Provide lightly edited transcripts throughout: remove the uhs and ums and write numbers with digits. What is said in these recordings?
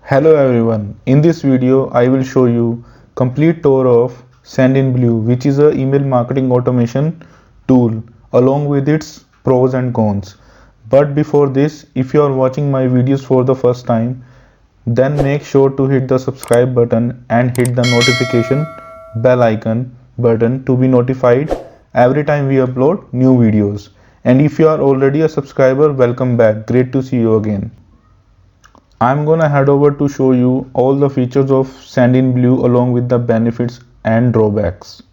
Hello everyone, in this video I will show you complete tour of Sendinblue, which is a email marketing automation tool along with its pros and cons. But before this, if you are watching my videos for the first time, then make sure to hit the subscribe button and hit the notification bell icon button to be notified every time we upload new videos. And if you are already a subscriber, welcome back. Great to see you again. I'm gonna head over to show you all the features of Sendinblue along with the benefits and drawbacks.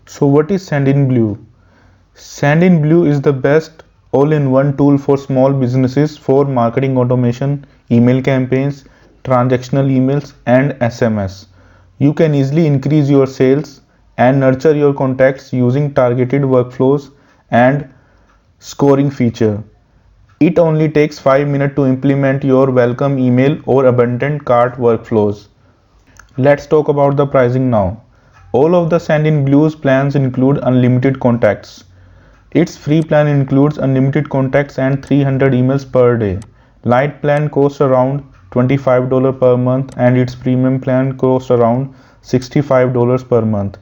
So what is Sendinblue? Sendinblue is the best all-in-one tool for small businesses for marketing automation, email campaigns, transactional emails and SMS. You can easily increase your sales and nurture your contacts using targeted workflows and scoring feature. It only takes 5 minutes to implement your welcome email or abundant cart workflows. Let's talk about the pricing now. All of the Sendinblue's plans include unlimited contacts. Its free plan includes unlimited contacts and 300 emails per day. Lite plan costs around $25 per month and its premium plan costs around $65 per month.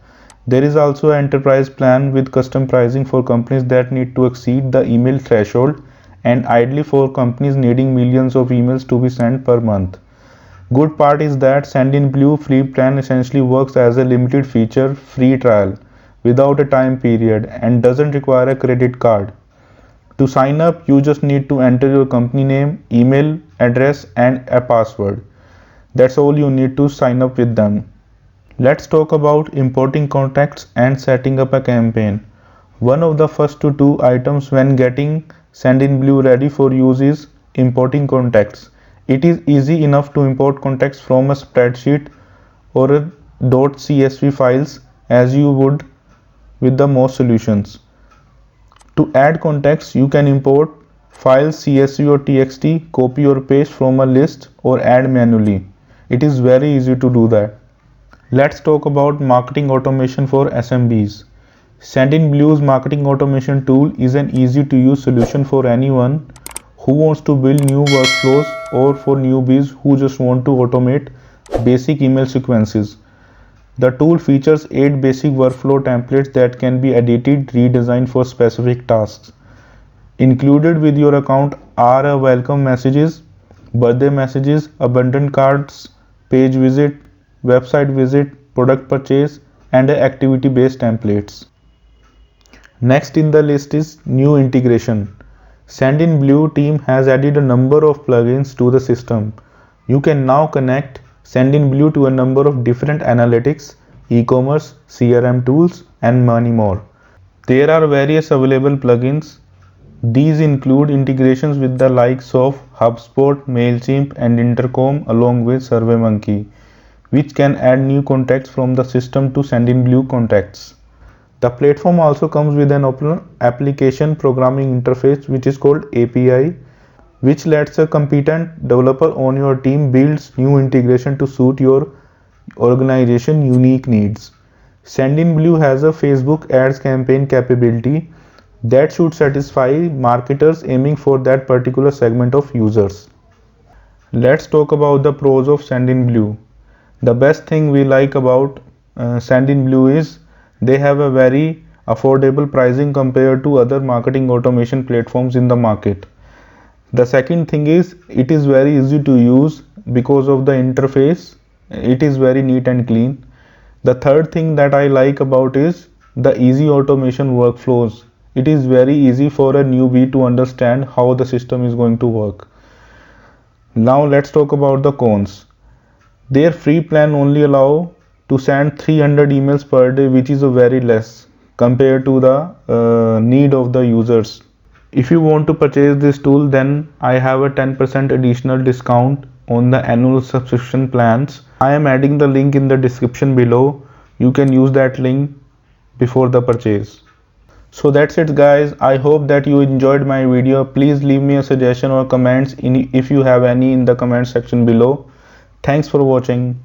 There is also an enterprise plan with custom pricing for companies that need to exceed the email threshold and ideally for companies needing millions of emails to be sent per month. Good part is that Sendinblue free plan essentially works as a limited feature free trial without a time period and doesn't require a credit card. To sign up, you just need to enter your company name, email address and a password. That's all you need to sign up with them. Let's talk about importing contacts and setting up a campaign. One of the first to do items when getting Sendinblue ready for use is importing contacts. It is easy enough to import contacts from a spreadsheet or a .csv files as you would with the most solutions. To add contacts, you can import files CSV or TXT, copy or paste from a list or add manually. It is very easy to do that. Let's talk about marketing automation for SMBs. Sendinblue's marketing automation tool is an easy to use solution for anyone who wants to build new workflows or for newbies who just want to automate basic email sequences. The tool features 8 basic workflow templates that can be edited, redesigned for specific tasks. Included with your account are a welcome messages, birthday messages, abundant cards, page visit, website visit, product purchase, and activity-based templates. Next in the list is new integration. Sendinblue team has added a number of plugins to the system. You can now connect Sendinblue to a number of different analytics, e-commerce, CRM tools, and many more. There are various available plugins. These include integrations with the likes of HubSpot, MailChimp, and Intercom along with SurveyMonkey, which can add new contacts from the system to Sendinblue contacts. The platform also comes with an open application programming interface which is called API, which lets a competent developer on your team builds new integration to suit your organization unique needs. Sendinblue has a Facebook ads campaign capability that should satisfy marketers aiming for that particular segment of users. Let's talk about the pros of Sendinblue. The best thing we like about Sendinblue is they have a very affordable pricing compared to other marketing automation platforms in the market. The second thing is it is very easy to use because of the interface. It is very neat and clean. The third thing that I like about is the easy automation workflows. It is very easy for a newbie to understand how the system is going to work. Now let's talk about the cons. Their free plan only allow to send 300 emails per day, which is a very less compared to the need of the users. If you want to purchase this tool, then I have a 10% additional discount on the annual subscription plans. I am adding the link in the description below. You can use that link before the purchase. So that's it guys. I hope that you enjoyed my video. Please leave me a suggestion or comments if you have any in the comment section below. Thanks for watching.